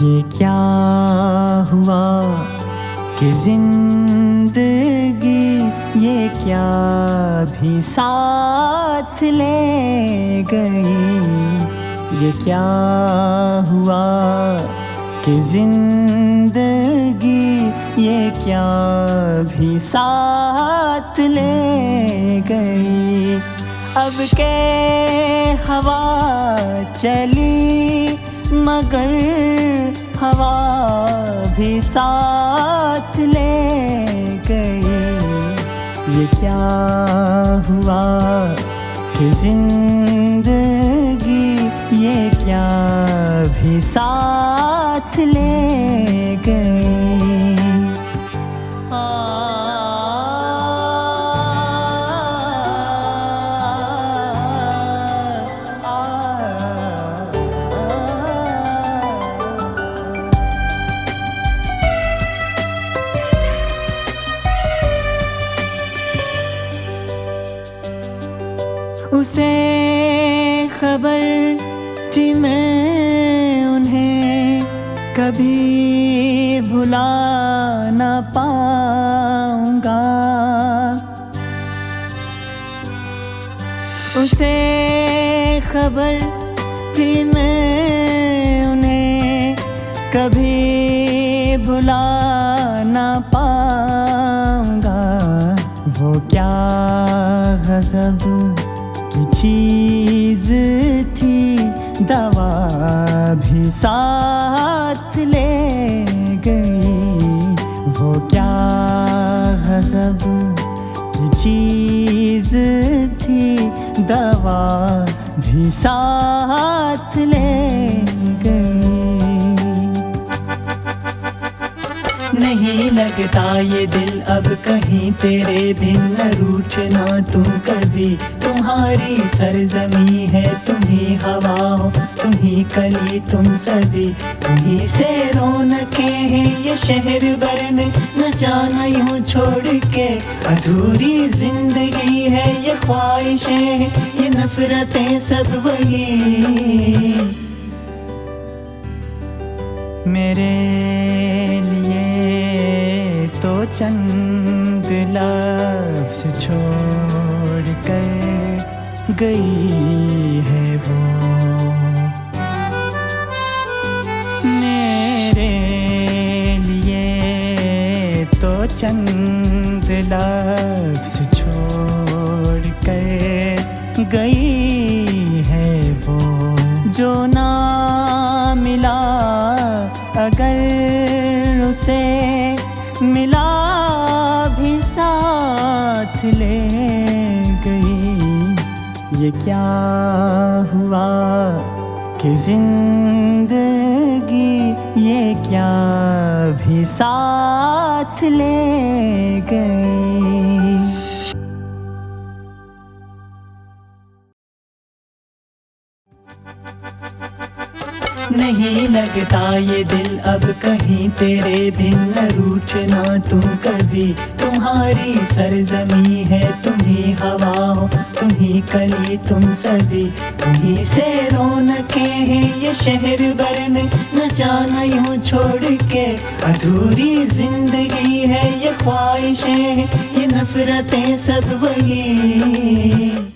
ये क्या हुआ कि जिंदगी ये क्या भी साथ ले गई। ये क्या हुआ कि जिंदगी ये क्या भी साथ ले गई। अब के हवा चली मगर हवा भी साथ ले गई। ये क्या हुआ कि जिंदगी ये क्या भी साथ ले गई। उसे खबर थी मैं उन्हें कभी भुला ना पाऊंगा। उसे खबर थी मैं उन्हें कभी भुला ना पाऊंगा। वो क्या गज़ब की चीज़ थी दवा भी साथ ले गई। वो क्या गज़ब की चीज़ थी दवा भी साथ ले गई। नहीं लगता ये दिल अब कहीं तेरे बिन न रूठना तुम कभी। तुम्हारी सरजमी है तुम ही हवा हो तुम ही कली तुम सभी। तुम्ही से रौनके हैं ये शहर भर में न जाना यूं छोड़ के। अधूरी जिंदगी है ये ख्वाहिशें हैं ये नफरतें सब वही। मेरे लिए तो चंद लफ्ज़ छोड़ कर गई है वो। मेरे लिए तो चंद लफ्ज़ छोड़ कर गई है वो। जो ना मिला अगर उसे मिला भी साथ ले गई। ये क्या हुआ कि जिंदगी ये क्या भी साथ ले गई। नहीं लगता ये दिल अब कहीं तेरे बिन न रूठना तुम कभी। तुम्हारी सरजमी है तुम ही हवा हो तुम ही कली तुम सभी। तुम्ही से रौनके हैं ये शहर भर में न जाना यूं छोड़ के। अधूरी जिंदगी है ये ख्वाहिशें हैं ये नफरतें सब वही।